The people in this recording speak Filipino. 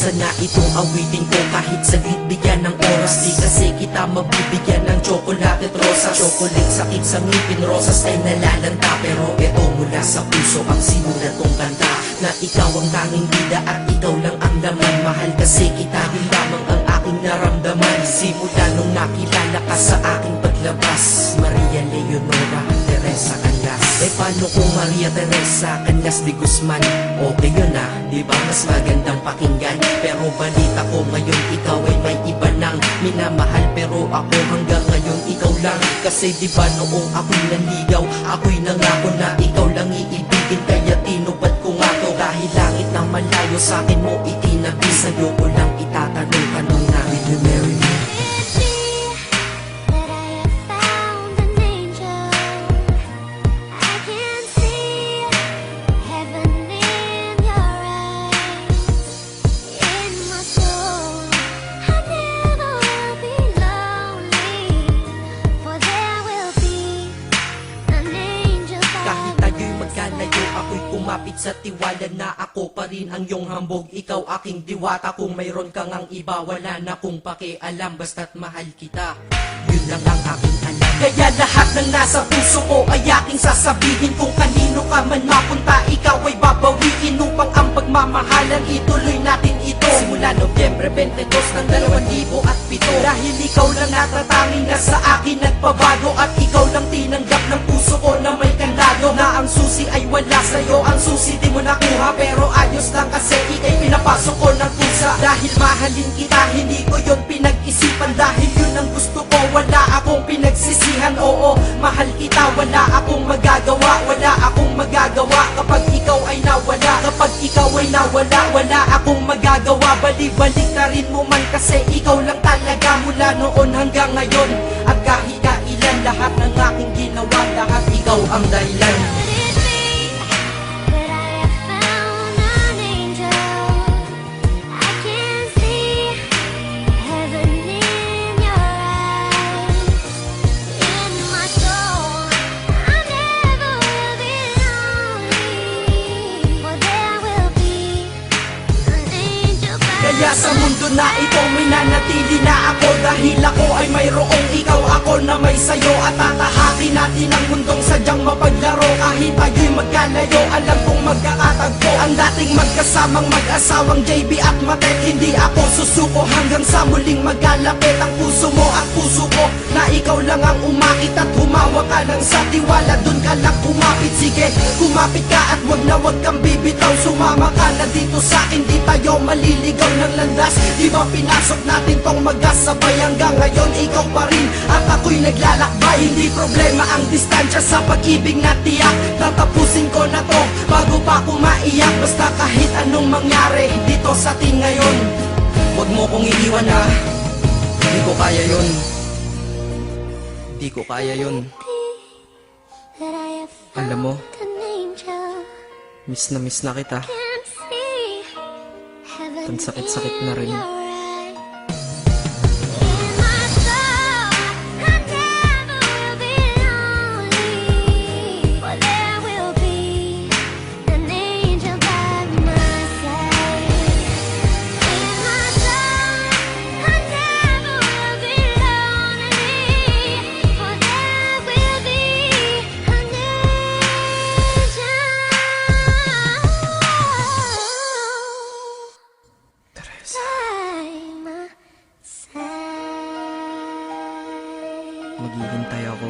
Isa na itong awitin ko kahit saglit bigyan ng oras. Di kasi kita mabibigyan ng tsokolate at rosas. Chocolate sakit sa ngipin, rosas ay nalalanta. Pero eto mula sa puso ang sinulat kong kanta, na ikaw ang tanging bida at ikaw lang ang laman. Mahal kasi kita, yun lamang ang aking naramdaman. Simula nung nakilala ka sa aking paglabas. Maria Leonora Teresa Canlas. Paano kung Maria Teresa Canlas de Guzman? Okay yun ah, di ba mas magandang pakinggan? Pero balita ko ngayon ikaw ay may iba nang minamahal. Pero ako hanggang ngayon ikaw lang. Kasi di ba noong ako'y nanligaw, ako'y nangako na ikaw lang iibigin. Kaya tinupad ko nga to, dahil langit na malayo sa akin mo itinabi. Sa'yo ko lang itatanong na, will you marry me? Kumapit sa tiwala na ako pa rin ang iyong hambog. Ikaw aking diwata, kung mayroon kang ang iba wala na kung pakialam, basta't mahal kita, yun lang ang aking alam. Kaya lahat ng nasa puso ko ay aking sasabihin. Kung kanino ka man mapunta, ikaw ay babawiin upang ang pagmamahalan ituloy natin ito. Simula Nobyembre 22 ng 2007, dahil ikaw lang natatanging na sa akin nagpabago. At ikaw lang tinanggap ng puso ko na may kandado, na ang susi ay wala sa'yo. Ang susi di mo nakuha, pero ayos lang kasi ikay pinapasok ko ng pusa. Dahil mahalin kita, hindi ko yun pinag-isipan. Dahil yun ang gusto ko, wala akong pinagsisihan. Oo, mahal kita, wala akong magagawa. Wala akong magagawa kapag ikaw ay nawala. Kapag ikaw ay nawala, wala akong magagawa. Balik-balik na rin mo man kasi ikaw lang talaga mula noon hanggang ngayon. At kahit kailan lahat ng aking ginawa, lahat ikaw ang dahilan. Kaya sa mundo na ito may nanatili na ako, dahil ako ay mayroong ikaw, ako na may sayo. At tatahakin natin ang mundong sadyang mapaglaro. Kahit tayo'y magkalayo, alam kong magkakatagpo. Ang dating magkasamang mag-asawang JB at Matet, hindi ako susuko hanggang sa muling magkalapit ang puso mo at puso ko, na ikaw lang ang umakit at humawa ka lang sa tiwala. Dun ka lang kumapit, sige kumapit ka at wag na wag kang bibitaw. Sumama ka na dito sa akin, di tayo maliligaw ng landas. Di ba pinasok natin tong magkasabay, hanggang ngayon ikaw pa rin at ako'y naglalakbay. Hindi problema ang distansya sa pag-ibig na tiyak. Tatapusin ko na to bago pa ako maiyak. Basta kahit anong mangyari dito sa atin ngayon, wag mo kong iiwan ha. Di ko kaya yun. Di ko kaya yun. Alam mo, miss na kita. Ang sakit-sakit na rin. Maghihintay ako.